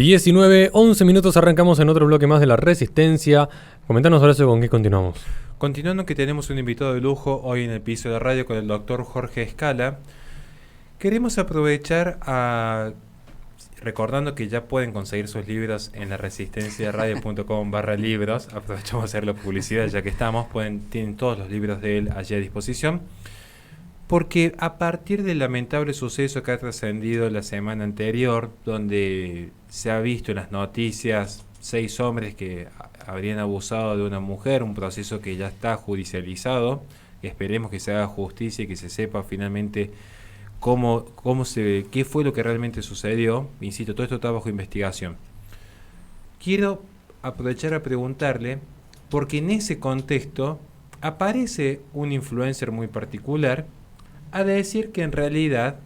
19, 11 minutos, arrancamos en otro bloque más de La Resistencia. Comentanos, Horacio, con qué continuamos. Continuando, que tenemos un invitado de lujo hoy en el piso de radio con el doctor Jorge Escala. Queremos aprovechar recordando que ya pueden conseguir sus libros en laresistenciaradio.com/libros. Aprovechamos a hacerle publicidad ya que estamos. Tienen todos los libros de él allí a disposición. Porque a partir del lamentable suceso que ha trascendido la semana anterior, donde se ha visto en las noticias 6 hombres que habrían abusado de una mujer, un proceso que ya está judicializado, esperemos que se haga justicia y que se sepa finalmente qué fue lo que realmente sucedió. Insisto, todo esto está bajo investigación. Quiero aprovechar a preguntarle, porque en ese contexto aparece un influencer muy particular a decir que en realidad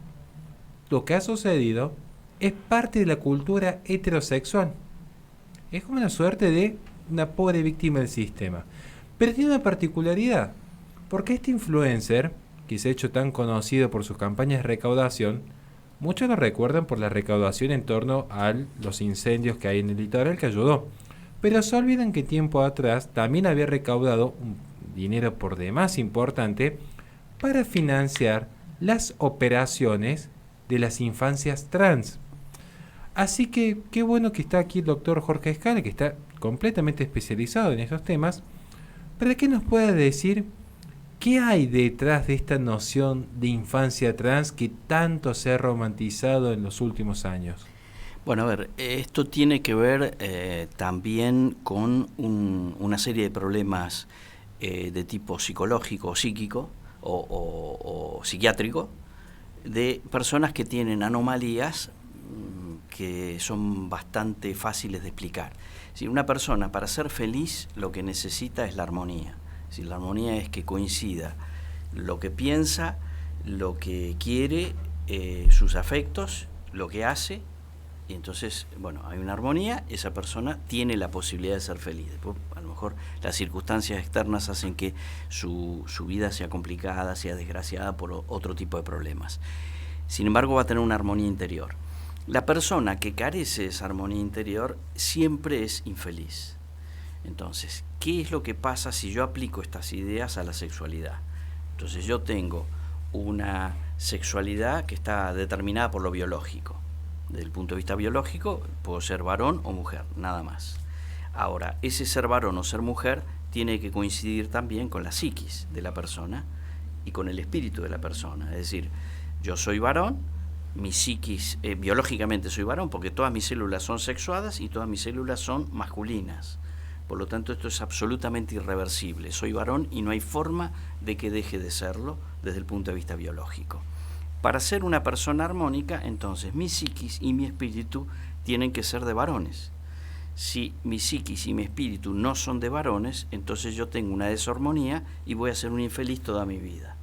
lo que ha sucedido es parte de la cultura heterosexual. Es como una suerte de una pobre víctima del sistema. Pero tiene una particularidad, porque este influencer, que se ha hecho tan conocido por sus campañas de recaudación, muchos lo recuerdan por la recaudación en torno a los incendios que hay en el litoral, que ayudó. Pero se olvidan que tiempo atrás también había recaudado un dinero por demás importante para financiar las operaciones de las infancias trans. Así que qué bueno que está aquí el doctor Jorge Escala, que está completamente especializado en estos temas, para que nos pueda decir qué hay detrás de esta noción de infancia trans que tanto se ha romantizado en los últimos años. Bueno, a ver, esto tiene que ver también con una serie de problemas de tipo psicológico o psíquico, o psiquiátrico, de personas que tienen anomalías que son bastante fáciles de explicar. Si una persona, para ser feliz, lo que necesita es la armonía. Si la armonía es que coincida lo que piensa, lo que quiere, sus afectos, lo que hace, y entonces, bueno, hay una armonía, esa persona tiene la posibilidad de ser feliz. Después, a lo mejor las circunstancias externas hacen que su vida sea complicada, sea desgraciada por otro tipo de problemas. Sin embargo, va a tener una armonía interior. La persona que carece de esa armonía interior siempre es infeliz. Entonces, ¿qué es lo que pasa si yo aplico estas ideas a la sexualidad? Entonces, yo tengo una sexualidad que está determinada por lo biológico. Desde el punto de vista biológico, puedo ser varón o mujer, nada más. Ahora, ese ser varón o ser mujer tiene que coincidir también con la psiquis de la persona y con el espíritu de la persona. Es decir, yo soy varón, mi psiquis, biológicamente soy varón porque todas mis células son sexuadas y todas mis células son masculinas. Por lo tanto, esto es absolutamente irreversible. Soy varón y no hay forma de que deje de serlo desde el punto de vista biológico. Para ser una persona armónica, entonces mi psiquis y mi espíritu tienen que ser de varones. Si mi psiquis y mi espíritu no son de varones, entonces yo tengo una desarmonía y voy a ser un infeliz toda mi vida.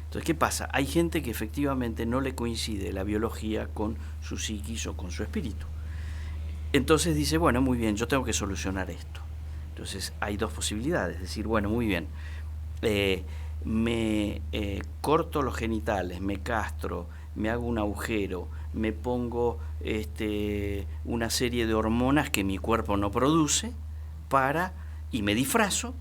Entonces, ¿qué pasa? Hay gente que efectivamente no le coincide la biología con su psiquis o con su espíritu. Entonces dice, bueno, muy bien, yo tengo que solucionar esto. Entonces hay dos posibilidades, es decir, bueno, muy bien, me corto los genitales, me castro, me hago un agujero, me pongo una serie de hormonas que mi cuerpo no produce y me disfrazo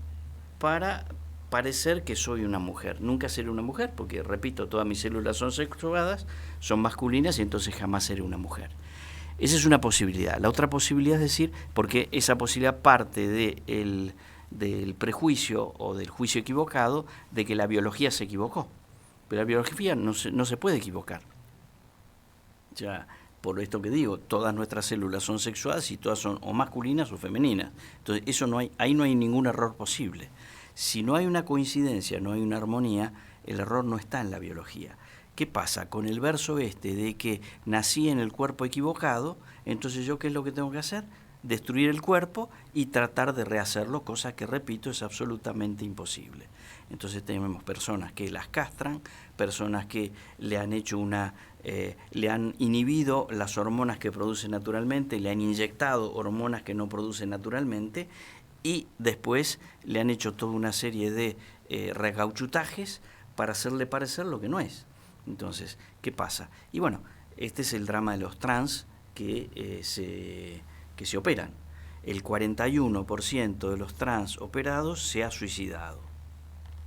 para parecer que soy una mujer. Nunca seré una mujer porque, repito, todas mis células son sexuadas, son masculinas y entonces jamás seré una mujer. Esa es una posibilidad. La otra posibilidad es decir, porque esa posibilidad parte del prejuicio o del juicio equivocado de que la biología se equivocó. Pero la biología no se puede equivocar. Ya, por esto que digo, todas nuestras células son sexuadas y todas son o masculinas o femeninas. Entonces, ahí no hay ningún error posible. Si no hay una coincidencia, no hay una armonía, el error no está en la biología. ¿Qué pasa? Con el verso de que nací en el cuerpo equivocado, entonces yo ¿qué es lo que tengo que hacer? Destruir el cuerpo y tratar de rehacerlo, cosa que, repito, es absolutamente imposible. Entonces tenemos personas que las castran, personas que le han hecho le han inhibido las hormonas que produce naturalmente, le han inyectado hormonas que no produce naturalmente y después le han hecho toda una serie de regauchutajes para hacerle parecer lo que no es. Entonces, ¿qué pasa? Y bueno, este es el drama de los trans, que se operan. El 41% de los trans operados se ha suicidado.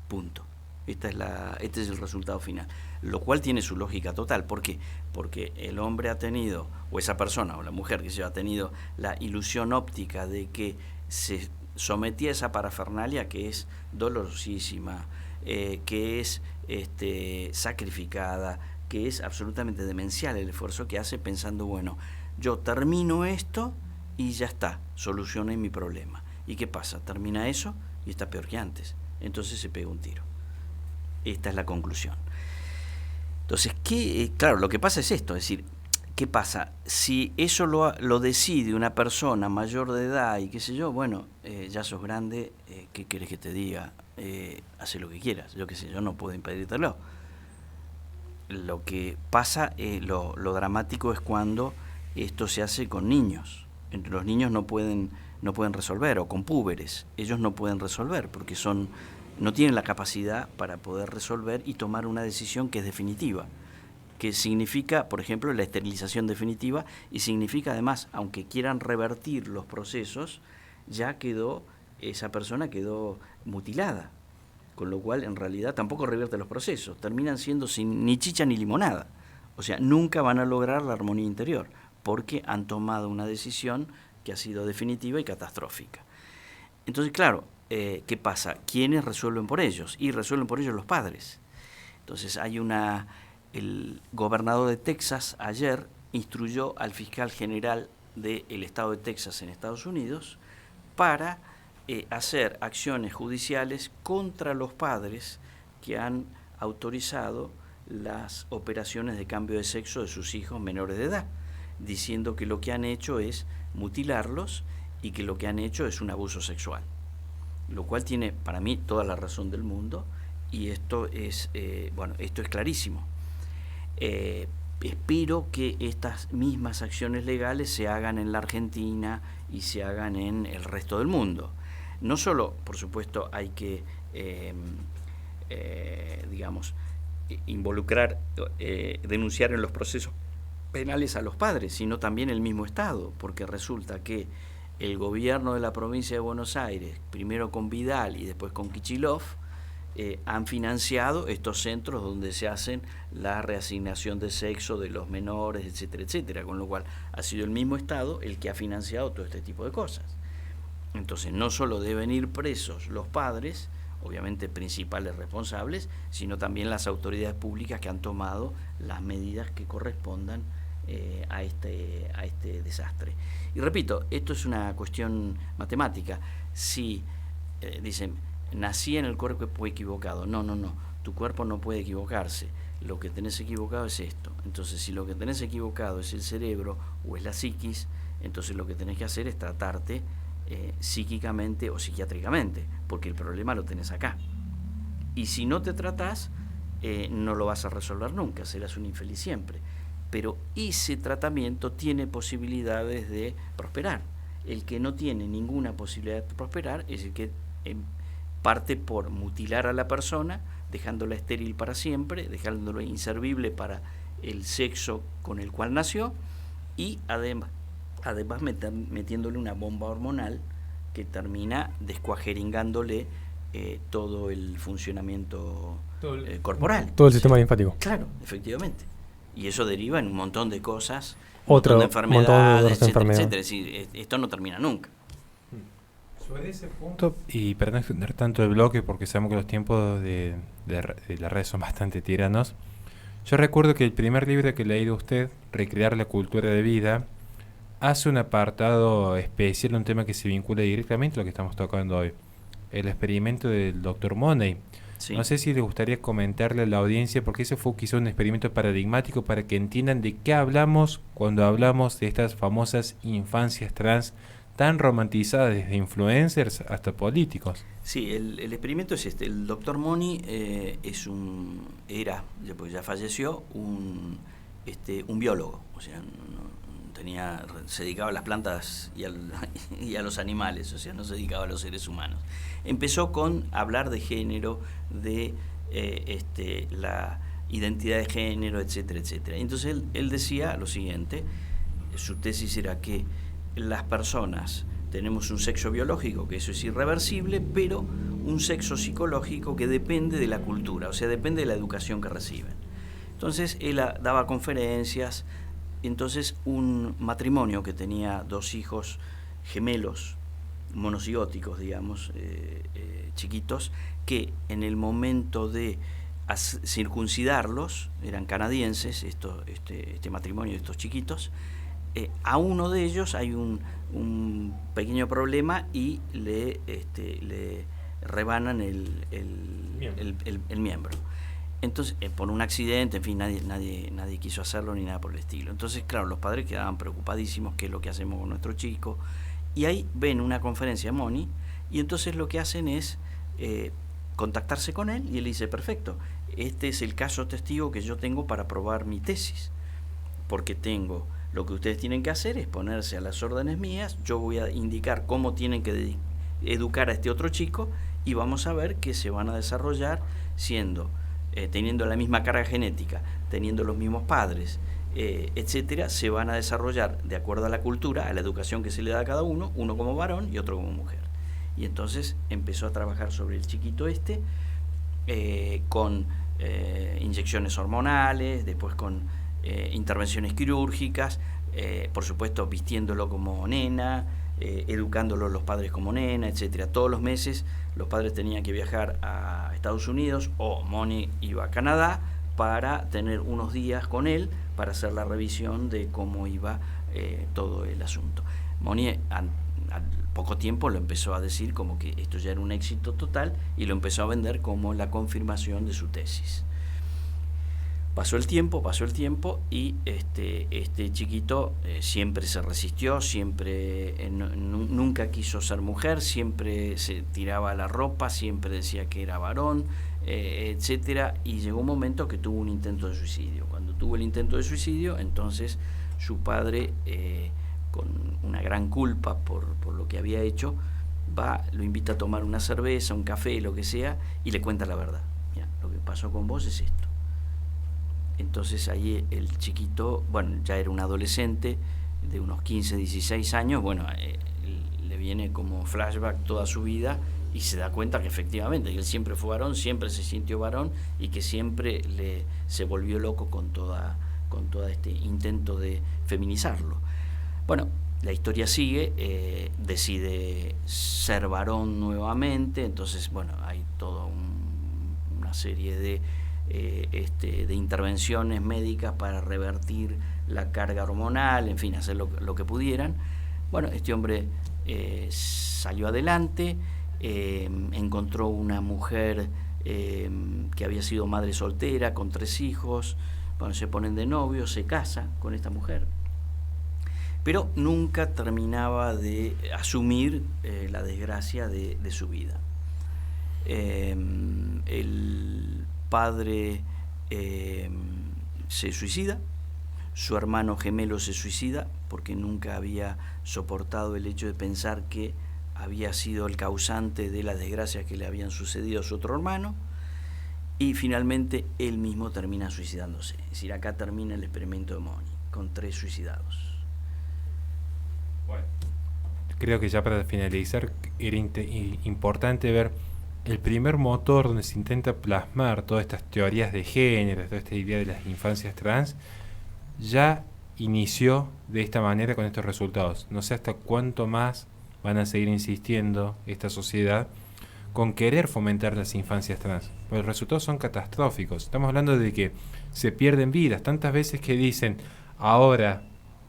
Punto. Este es el resultado final. Lo cual tiene su lógica total. ¿Por qué? Porque el hombre ha tenido, o esa persona, o la mujer que se ha tenido la ilusión óptica de que se sometía a esa parafernalia que es dolorosísima, que es sacrificada, que es absolutamente demencial el esfuerzo que hace pensando, bueno, yo termino esto y ya está, solucioné mi problema. ¿Y qué pasa? Termina eso y está peor que antes. Entonces se pega un tiro. Esta es la conclusión. Entonces, claro, lo que pasa es esto, es decir, ¿qué pasa? Si eso lo decide una persona mayor de edad y qué sé yo, bueno, ya sos grande, ¿qué querés que te diga? Hace lo que quieras, yo qué sé, yo no puedo impedírtelo. Lo que pasa, lo dramático es cuando esto se hace con niños. Los niños no pueden resolver, o con púberes, ellos no pueden resolver porque no tienen la capacidad para poder resolver y tomar una decisión que es definitiva, que significa, por ejemplo, la esterilización definitiva, y significa además, aunque quieran revertir los procesos, esa persona quedó mutilada, con lo cual en realidad tampoco revierte los procesos, terminan siendo sin ni chicha ni limonada, o sea, nunca van a lograr la armonía interior, porque han tomado una decisión que ha sido definitiva y catastrófica. Entonces, claro, ¿qué pasa? ¿Quiénes resuelven por ellos? Y resuelven por ellos los padres. Entonces el gobernador de Texas ayer instruyó al fiscal general del estado de Texas en Estados Unidos para hacer acciones judiciales contra los padres que han autorizado las operaciones de cambio de sexo de sus hijos menores de edad, diciendo que lo que han hecho es mutilarlos y que lo que han hecho es un abuso sexual. Lo cual tiene para mí toda la razón del mundo, y esto es clarísimo. Espero que estas mismas acciones legales se hagan en la Argentina y se hagan en el resto del mundo. No solo, por supuesto, hay que involucrar, denunciar en los procesos penales a los padres, sino también el mismo Estado, porque resulta que el gobierno de la provincia de Buenos Aires, primero con Vidal y después con Kicillof, han financiado estos centros donde se hacen la reasignación de sexo de los menores, etcétera, etcétera, con lo cual ha sido el mismo Estado el que ha financiado todo este tipo de cosas. Entonces, no solo deben ir presos los padres, obviamente principales responsables, sino también las autoridades públicas que han tomado las medidas que correspondan a este desastre. Y repito, esto es una cuestión matemática. Si dicen, nací en el cuerpo equivocado, no, tu cuerpo no puede equivocarse, lo que tenés equivocado es esto. Entonces, si lo que tenés equivocado es el cerebro o es la psiquis, entonces lo que tenés que hacer es tratarte psíquicamente o psiquiátricamente, porque el problema lo tenés acá. Y si no te tratás, no lo vas a resolver nunca, serás un infeliz siempre. Pero ese tratamiento tiene posibilidades de prosperar. El que no tiene ninguna posibilidad de prosperar es el que parte por mutilar a la persona, dejándola estéril para siempre, dejándolo inservible para el sexo con el cual nació, y además metiéndole una bomba hormonal que termina descuajeringándole todo el funcionamiento corporal. Todo el sistema linfático. Claro, efectivamente. Y eso deriva en un montón de cosas, un montón de enfermedades, etcétera. Es decir, esto no termina nunca. Sobre ese punto, y para no extender tanto el bloque, porque sabemos que los tiempos de las redes son bastante tiranos, yo recuerdo que el primer libro que leí de usted, Recrear la cultura de vida, hace un apartado especial, un tema que se vincula directamente a lo que estamos tocando hoy, el experimento del Dr. Money. Sí. No sé si le gustaría comentarle a la audiencia, porque ese fue quizá un experimento paradigmático para que entiendan de qué hablamos cuando hablamos de estas famosas infancias trans tan romantizadas, desde influencers hasta políticos. Sí, el experimento es este. El Dr. Money pues ya falleció, un biólogo, o sea, se dedicaba a las plantas y a los animales, o sea, no se dedicaba a los seres humanos. Empezó con hablar de género, de la identidad de género, etcétera, etcétera. Entonces él decía lo siguiente: su tesis era que las personas tenemos un sexo biológico, que eso es irreversible, pero un sexo psicológico que depende de la cultura, o sea, depende de la educación que reciben. Entonces él daba conferencias. Entonces un matrimonio que tenía 2 hijos gemelos, monocigóticos, digamos, chiquitos, que en el momento de circuncidarlos, eran canadienses, este matrimonio de estos chiquitos, a uno de ellos hay un pequeño problema y le rebanan el miembro. Entonces, por un accidente, en fin, nadie quiso hacerlo ni nada por el estilo. Entonces, claro, los padres quedaban preocupadísimos, qué es lo que hacemos con nuestro chico. Y ahí ven una conferencia Moni, y entonces lo que hacen es contactarse con él, y él dice, perfecto, este es el caso testigo que yo tengo para probar mi tesis, porque lo que ustedes tienen que hacer es ponerse a las órdenes mías, yo voy a indicar cómo tienen que educar a este otro chico, y vamos a ver que se van a desarrollar teniendo la misma carga genética, teniendo los mismos padres, etcétera, se van a desarrollar de acuerdo a la cultura, a la educación que se le da a cada uno como varón y otro como mujer. Y entonces empezó a trabajar sobre el chiquito con inyecciones hormonales, después con intervenciones quirúrgicas, por supuesto vistiéndolo como nena, educándolo los padres como nena, etcétera. Todos los meses los padres tenían que viajar a Estados Unidos, o Moni iba a Canadá para tener unos días con él para hacer la revisión de cómo iba todo el asunto. Moni al poco tiempo lo empezó a decir como que esto ya era un éxito total, y lo empezó a vender como la confirmación de su tesis. Pasó el tiempo y este chiquito siempre se resistió, nunca quiso ser mujer, siempre se tiraba la ropa, siempre decía que era varón, etcétera, y llegó un momento que tuvo un intento de suicidio. Cuando tuvo el intento de suicidio, entonces su padre, con una gran culpa por lo que había hecho, lo invita a tomar una cerveza, un café, lo que sea, y le cuenta la verdad. Mira, lo que pasó con vos es esto. Entonces ahí el chiquito, ya era un adolescente de unos 15, 16 años, le viene como flashback toda su vida, y se da cuenta que efectivamente que él siempre fue varón, siempre se sintió varón, y que siempre se volvió loco con toda este intento de feminizarlo. La historia sigue, decide ser varón nuevamente, entonces hay toda una serie de intervenciones médicas para revertir la carga hormonal, en fin, hacer lo que pudieran. Este hombre salió adelante, encontró una mujer que había sido madre soltera con 3 hijos, se ponen de novio, se casa con esta mujer, pero nunca terminaba de asumir la desgracia de su vida. El padre se suicida, su hermano gemelo se suicida porque nunca había soportado el hecho de pensar que había sido el causante de las desgracias que le habían sucedido a su otro hermano, y finalmente él mismo termina suicidándose. Es decir, acá termina el experimento de Moni, con 3 suicidados. Bueno, creo que ya para finalizar era importante ver el primer motor donde se intenta plasmar todas estas teorías de género, toda esta idea de las infancias trans, ya inició de esta manera con estos resultados. No sé hasta cuánto más van a seguir insistiendo esta sociedad con querer fomentar las infancias trans, porque los resultados son catastróficos. Estamos hablando de que se pierden vidas, tantas veces que dicen, ahora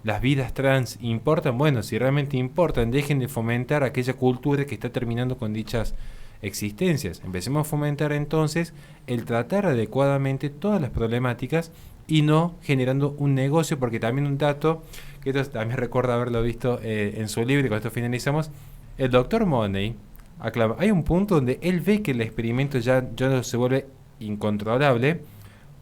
las vidas trans importan. Bueno, si realmente importan, dejen de fomentar aquella cultura que está terminando con dichas existencias. Empecemos a fomentar entonces el tratar adecuadamente todas las problemáticas y no generando un negocio, porque también un dato, que esto también recuerdo haberlo visto en su libro, y con esto finalizamos, el doctor Money aclara, hay un punto donde él ve que el experimento ya se vuelve incontrolable,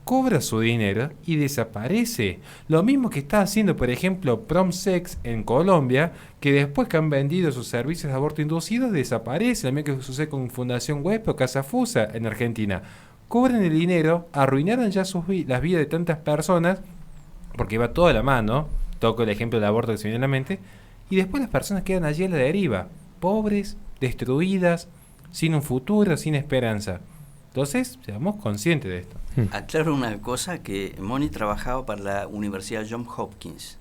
cobra su dinero y desaparece. Lo mismo que está haciendo, por ejemplo, PromSex en Colombia, que después que han vendido sus servicios de aborto inducido, desaparece. Lo mismo que sucede con Fundación Web o Casa Fusa en Argentina. Cobran el dinero, arruinaron ya las vidas de tantas personas, porque va toda la mano, toco el ejemplo del aborto que se viene a la mente, y después las personas quedan allí a la deriva, pobres, destruidas, sin un futuro, sin esperanza. Entonces, seamos conscientes de esto. Aclaro una cosa, que Moni trabajaba para la Universidad Johns Hopkins,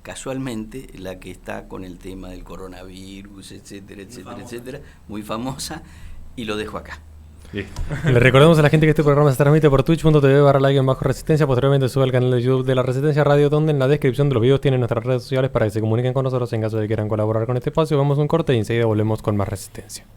casualmente la que está con el tema del coronavirus, etcétera, etcétera, etcétera, muy famosa, y lo dejo acá. Listo. Le recordamos a la gente que este programa se transmite por twitch.tv/la_resistencia. Posteriormente sube al canal de YouTube de La Resistencia Radio, donde en la descripción de los videos tienen nuestras redes sociales para que se comuniquen con nosotros en caso de que quieran colaborar con este espacio. Vamos a un corte y enseguida volvemos con más Resistencia.